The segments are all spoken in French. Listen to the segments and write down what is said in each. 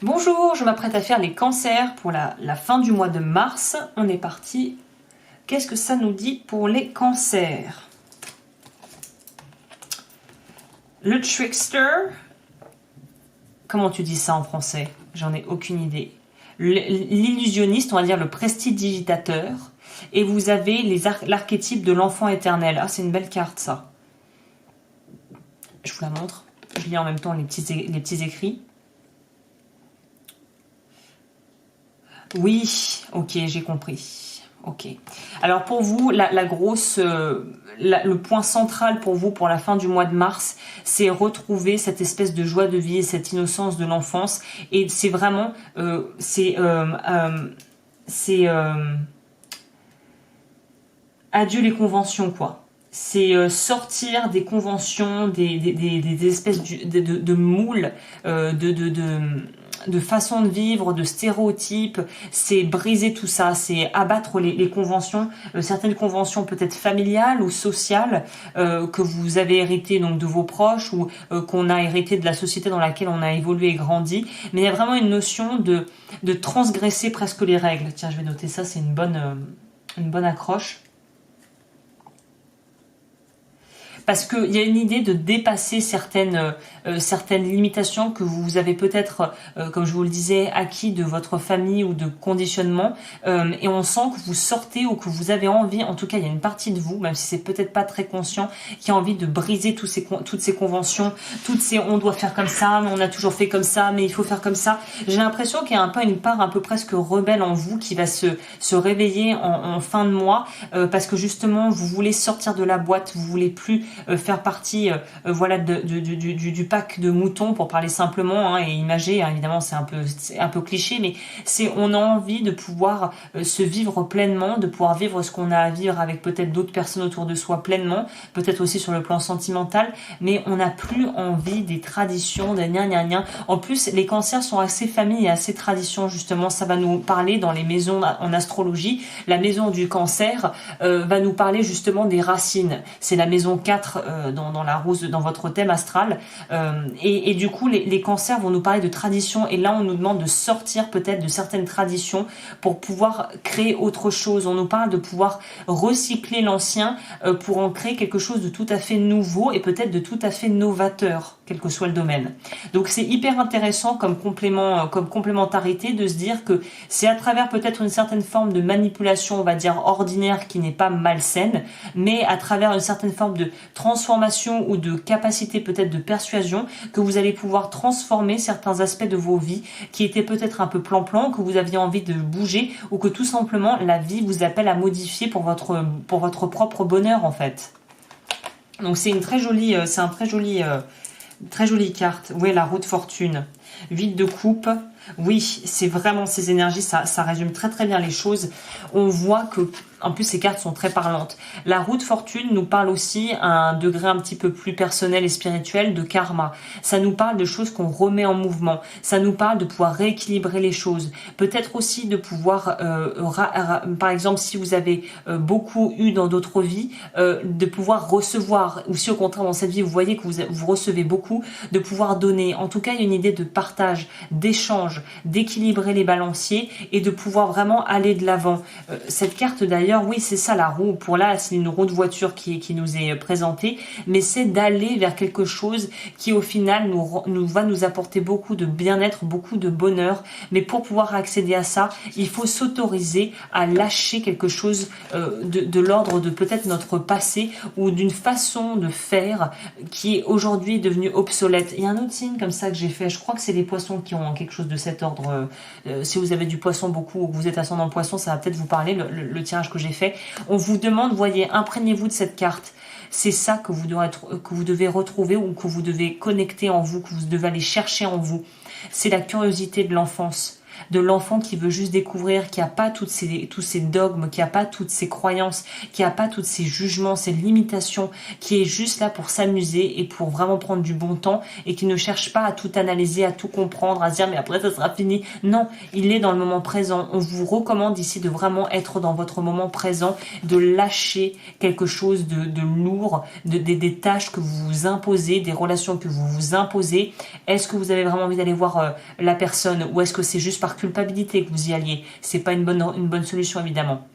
Bonjour, je m'apprête à faire les cancers pour la fin du mois de mars. On est parti. Qu'est-ce que ça nous dit pour les cancers? Le trickster. Comment tu dis ça en français? J'en ai aucune idée. L'illusionniste, on va dire le prestidigitateur. Et vous avez l'archétype de l'enfant éternel. Ah, c'est une belle carte, ça. Je vous la montre. Je lis en même temps les petits écrits. Oui, ok, j'ai compris. Ok. Alors pour vous, le point central pour vous pour la fin du mois de mars, c'est retrouver cette espèce de joie de vie et cette innocence de l'enfance. Et c'est vraiment, adieu les conventions, quoi. C'est sortir des conventions, des espèces de moules, de façon de vivre, de stéréotypes, c'est briser tout ça, c'est abattre les conventions, certaines conventions peut-être familiales ou sociales que vous avez héritées donc de vos proches ou qu'on a hérité de la société dans laquelle on a évolué et grandi, mais il y a vraiment une notion de transgresser presque les règles. Tiens, je vais noter ça, c'est une bonne accroche. Parce qu'il y a une idée de dépasser certaines limitations que vous avez peut-être, comme je vous le disais, acquis de votre famille ou de conditionnement, et on sent que vous sortez ou que vous avez envie, en tout cas il y a une partie de vous, même si c'est peut-être pas très conscient, qui a envie de briser toutes ces conventions, on doit faire comme ça, mais on a toujours fait comme ça, mais il faut faire comme ça. J'ai l'impression qu'il y a une part un peu presque rebelle en vous qui va se réveiller en fin de mois, parce que justement vous voulez sortir de la boîte, vous voulez plus faire partie voilà du pack de moutons, pour parler simplement, et imagé, évidemment c'est un peu cliché, mais on a envie de pouvoir se vivre pleinement, de pouvoir vivre ce qu'on a à vivre avec peut-être d'autres personnes autour de soi pleinement, peut-être aussi sur le plan sentimental, mais on n'a plus envie des traditions, des gna. En plus, les cancers sont assez famille et assez tradition, justement, ça va nous parler dans les maisons en astrologie. La maison du cancer va nous parler justement des racines, c'est la maison 4 dans la rose, dans votre thème astral, et du coup les cancers vont nous parler de tradition, et là on nous demande de sortir peut-être de certaines traditions pour pouvoir créer autre chose. On nous parle de pouvoir recycler l'ancien pour en créer quelque chose de tout à fait nouveau et peut-être de tout à fait novateur, quel que soit le domaine. Donc c'est hyper intéressant comme complémentarité de se dire que c'est à travers peut-être une certaine forme de manipulation, on va dire ordinaire, qui n'est pas malsaine, mais à travers une certaine forme de transformation ou de capacité peut-être de persuasion, que vous allez pouvoir transformer certains aspects de vos vies qui étaient peut-être un peu plan-plan, que vous aviez envie de bouger, ou que tout simplement la vie vous appelle à modifier pour votre propre bonheur en fait. Donc c'est très jolie carte. Oui, la roue de fortune. 8 de coupe. Oui, c'est vraiment ces énergies, ça résume très très bien les choses. On voit que, en plus ces cartes sont très parlantes. La roue de fortune nous parle aussi à un degré un petit peu plus personnel et spirituel de karma. Ça nous parle de choses qu'on remet en mouvement. Ça nous parle de pouvoir rééquilibrer les choses. Peut-être aussi de pouvoir, par exemple, si vous avez beaucoup eu dans d'autres vies, de pouvoir recevoir, ou si au contraire dans cette vie vous voyez que vous recevez beaucoup, de pouvoir donner. En tout cas, il y a une idée de partage, d'échange, d'équilibrer les balanciers et de pouvoir vraiment aller de l'avant. Cette carte d'ailleurs, oui c'est ça la roue, pour là c'est une roue de voiture qui nous est présentée, mais c'est d'aller vers quelque chose qui au final va nous apporter beaucoup de bien-être, beaucoup de bonheur, mais pour pouvoir accéder à ça, il faut s'autoriser à lâcher quelque chose de l'ordre de peut-être notre passé ou d'une façon de faire qui est aujourd'hui devenue obsolète. Il y a un autre signe comme ça que j'ai fait, je crois que c'est les poissons qui ont quelque chose de cet ordre. Si vous avez du poisson beaucoup ou que vous êtes ascendant poisson, ça va peut-être vous parler, le tirage que j'ai fait. On vous demande, voyez, imprégnez-vous de cette carte. C'est ça que vous devez retrouver ou que vous devez connecter en vous, que vous devez aller chercher en vous. C'est la curiosité de l'enfance. de l'enfant qui veut juste découvrir, qui n'a pas tous ces dogmes, qui n'a pas toutes ces croyances, qui n'a pas tous ces jugements, ces limitations, qui est juste là pour s'amuser et pour vraiment prendre du bon temps et qui ne cherche pas à tout analyser, à tout comprendre, à se dire mais après ça sera fini. Non, il est dans le moment présent. On vous recommande ici de vraiment être dans votre moment présent, de lâcher quelque chose de lourd, des tâches que vous vous imposez, des relations que vous vous imposez. Est-ce que vous avez vraiment envie d'aller voir la personne ou est-ce que c'est juste par culpabilité que vous y alliez? C'est pas une bonne solution évidemment.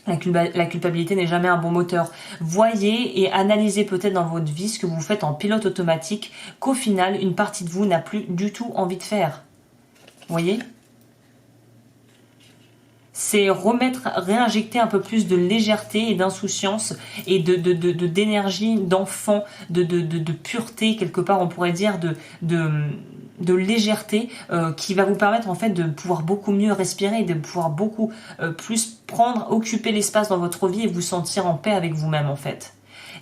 La culpabilité n'est jamais un bon moteur. Voyez et analysez peut-être dans votre vie ce que vous faites en pilote automatique, qu'au final, une partie de vous n'a plus du tout envie de faire. Voyez ? C'est réinjecter un peu plus de légèreté et d'insouciance et d'énergie, d'enfant, de pureté, quelque part, on pourrait dire, de légèreté qui va vous permettre en fait de pouvoir beaucoup mieux respirer, de pouvoir beaucoup plus occuper l'espace dans votre vie et vous sentir en paix avec vous-même en fait.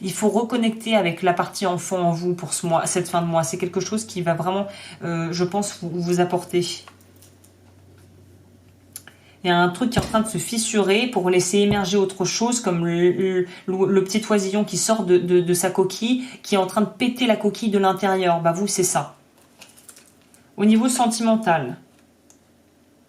Il faut reconnecter avec la partie enfant en vous pour cette fin de mois. C'est quelque chose qui va vraiment, je pense, vous apporter. Il y a un truc qui est en train de se fissurer pour laisser émerger autre chose, comme le petit oisillon qui sort de sa coquille, qui est en train de péter la coquille de l'intérieur. Bah vous, c'est ça. Au niveau sentimental.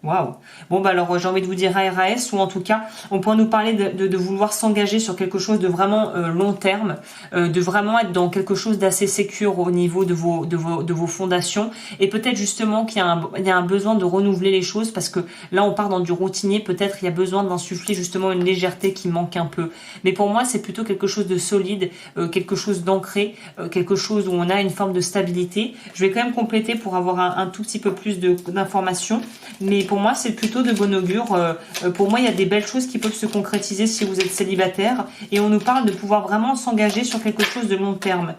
Waouh. Bon, bah alors j'ai envie de vous dire ARAS, ou en tout cas, on pourrait nous parler de vouloir s'engager sur quelque chose de vraiment long terme, de vraiment être dans quelque chose d'assez sécure au niveau de vos fondations, et peut-être justement qu'il y a un besoin de renouveler les choses, parce que là on part dans du routinier, peut-être il y a besoin d'insuffler justement une légèreté qui manque un peu. Mais pour moi, c'est plutôt quelque chose de solide, quelque chose d'ancré, quelque chose où on a une forme de stabilité. Je vais quand même compléter pour avoir un tout petit peu plus d'informations, mais pour moi, c'est plutôt de bon augure. Pour moi, il y a des belles choses qui peuvent se concrétiser si vous êtes célibataire. Et on nous parle de pouvoir vraiment s'engager sur quelque chose de long terme.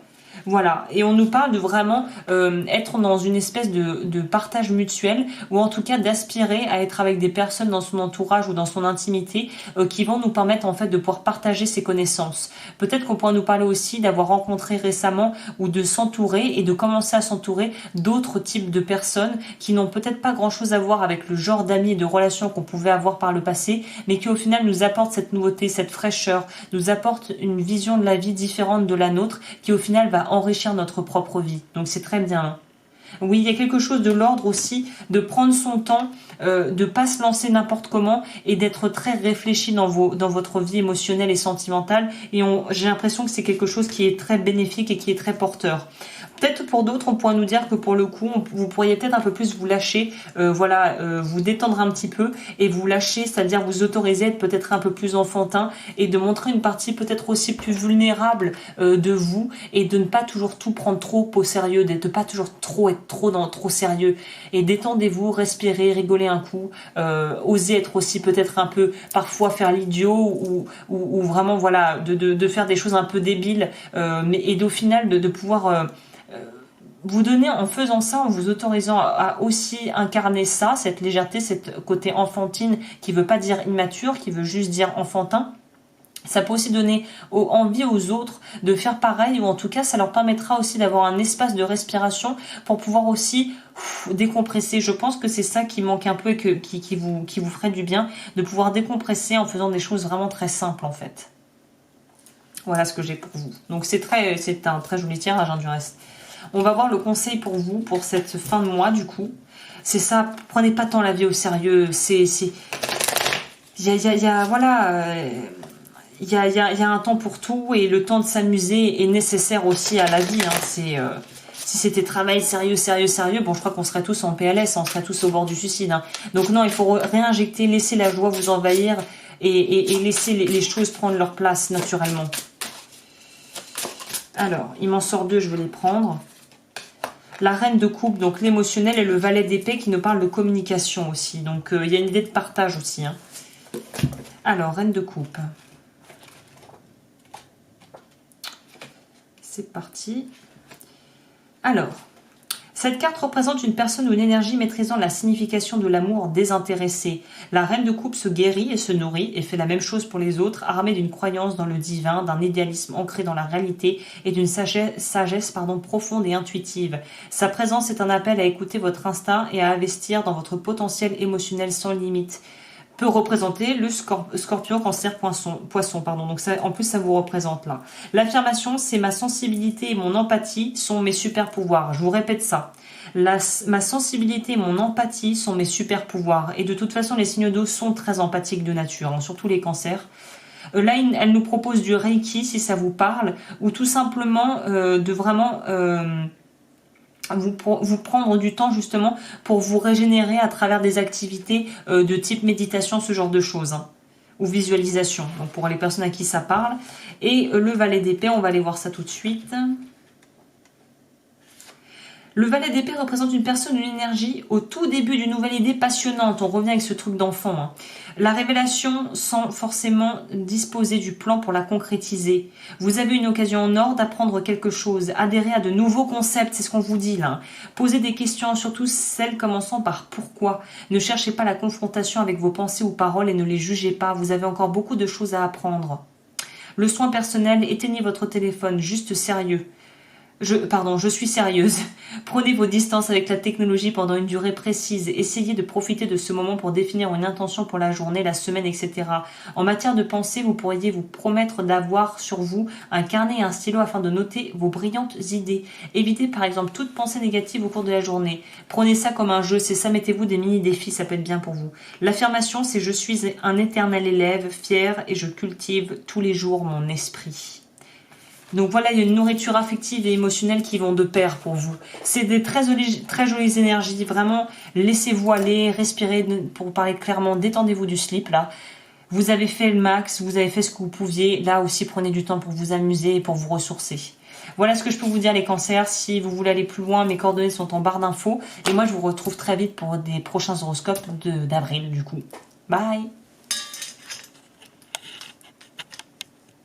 Voilà, et on nous parle de vraiment être dans une espèce de partage mutuel, ou en tout cas d'aspirer à être avec des personnes dans son entourage ou dans son intimité qui vont nous permettre en fait de pouvoir partager ses connaissances. Peut-être qu'on pourra nous parler aussi d'avoir rencontré récemment ou de s'entourer et de commencer à s'entourer d'autres types de personnes qui n'ont peut-être pas grand-chose à voir avec le genre d'amis et de relations qu'on pouvait avoir par le passé, mais qui au final nous apportent cette nouveauté, cette fraîcheur, nous apportent une vision de la vie différente de la nôtre, qui au final va enrichir notre propre vie. Donc c'est très bien. Oui, il y a quelque chose de l'ordre aussi de prendre son temps, de pas se lancer n'importe comment et d'être très réfléchi dans votre vie émotionnelle et sentimentale. Et j'ai l'impression que c'est quelque chose qui est très bénéfique et qui est très porteur. Peut-être pour d'autres, on pourrait nous dire que pour le coup, vous pourriez peut-être un peu plus vous lâcher, vous détendre un petit peu et vous lâcher, c'est-à-dire vous autoriser à être peut-être un peu plus enfantin et de montrer une partie peut-être aussi plus vulnérable de vous et de ne pas toujours tout prendre trop au sérieux, de ne pas toujours être trop sérieux. Et détendez-vous, respirez, rigolez un coup, osez être aussi peut-être un peu, parfois faire l'idiot ou vraiment voilà, de faire des choses un peu débiles, et au final de pouvoir vous donner en faisant ça, en vous autorisant à aussi incarner ça, cette légèreté, cette côté enfantine qui veut pas dire immature, qui veut juste dire enfantin. Ça peut aussi donner envie aux autres de faire pareil, ou en tout cas ça leur permettra aussi d'avoir un espace de respiration pour pouvoir aussi décompresser. Je pense que c'est ça qui manque un peu et qui vous ferait du bien, de pouvoir décompresser en faisant des choses vraiment très simples en fait. Voilà ce que j'ai pour vous. Donc c'est un très joli tirage du reste. On va voir le conseil pour vous pour cette fin de mois du coup. C'est ça, prenez pas tant la vie au sérieux. Il y a un temps pour tout et le temps de s'amuser est nécessaire aussi à la vie. Si c'était travail sérieux, bon, je crois qu'on serait tous en PLS, on serait tous au bord du suicide. Donc non, il faut réinjecter, laisser la joie vous envahir et laisser les choses prendre leur place naturellement. Alors, il m'en sort deux, je vais les prendre. La reine de coupe, donc l'émotionnel, et le valet d'épée qui nous parle de communication aussi. Donc, il y a une idée de partage aussi. Alors, reine de coupe. C'est parti. Alors, Cette carte représente une personne ou une énergie maîtrisant la signification de l'amour désintéressé. La reine de coupe se guérit et se nourrit et fait la même chose pour les autres, armée d'une croyance dans le divin, d'un idéalisme ancré dans la réalité et d'une sagesse profonde et intuitive. Sa présence est un appel à écouter votre instinct et à investir dans votre potentiel émotionnel sans limite. Peut représenter le scorpion, cancer, poisson. Donc ça, en plus, ça vous représente là. L'affirmation, c'est ma sensibilité et mon empathie sont mes super pouvoirs. Je vous répète ça. Ma sensibilité et mon empathie sont mes super pouvoirs. Et de toute façon, les signes d'eau sont très empathiques de nature, hein, surtout les cancers. Là, elle nous propose du Reiki, si ça vous parle, ou tout simplement de vraiment... vous prendre du temps justement pour vous régénérer à travers des activités de type méditation, ce genre de choses, hein, ou visualisation, donc pour les personnes à qui ça parle. Et le valet d'épée, on va aller voir ça tout de suite. Le valet d'épée représente une personne, une énergie au tout début d'une nouvelle idée passionnante. On revient avec ce truc d'enfant, hein. La révélation sans forcément disposer du plan pour la concrétiser. Vous avez une occasion en or d'apprendre quelque chose, adhérer à de nouveaux concepts, c'est ce qu'on vous dit là. Posez des questions, surtout celles commençant par pourquoi. Ne cherchez pas la confrontation avec vos pensées ou paroles et ne les jugez pas. Vous avez encore beaucoup de choses à apprendre. Le soin personnel, éteignez votre téléphone, juste sérieux. Je suis sérieuse. Prenez vos distances avec la technologie pendant une durée précise. Essayez de profiter de ce moment pour définir une intention pour la journée, la semaine, etc. En matière de pensée, vous pourriez vous promettre d'avoir sur vous un carnet et un stylo afin de noter vos brillantes idées. Évitez par exemple toute pensée négative au cours de la journée. Prenez ça comme un jeu, c'est ça, mettez-vous des mini-défis, ça peut être bien pour vous. L'affirmation, c'est je suis un éternel élève, fier et je cultive tous les jours mon esprit. Donc voilà, il y a une nourriture affective et émotionnelle qui vont de pair pour vous. C'est des très jolies énergies. Vraiment, laissez-vous aller, respirez, pour parler clairement, détendez-vous du slip là. Vous avez fait le max, vous avez fait ce que vous pouviez. Là aussi, prenez du temps pour vous amuser et pour vous ressourcer. Voilà ce que je peux vous dire les cancers. Si vous voulez aller plus loin, mes coordonnées sont en barre d'infos. Et moi, je vous retrouve très vite pour des prochains horoscopes d'avril du coup. Bye!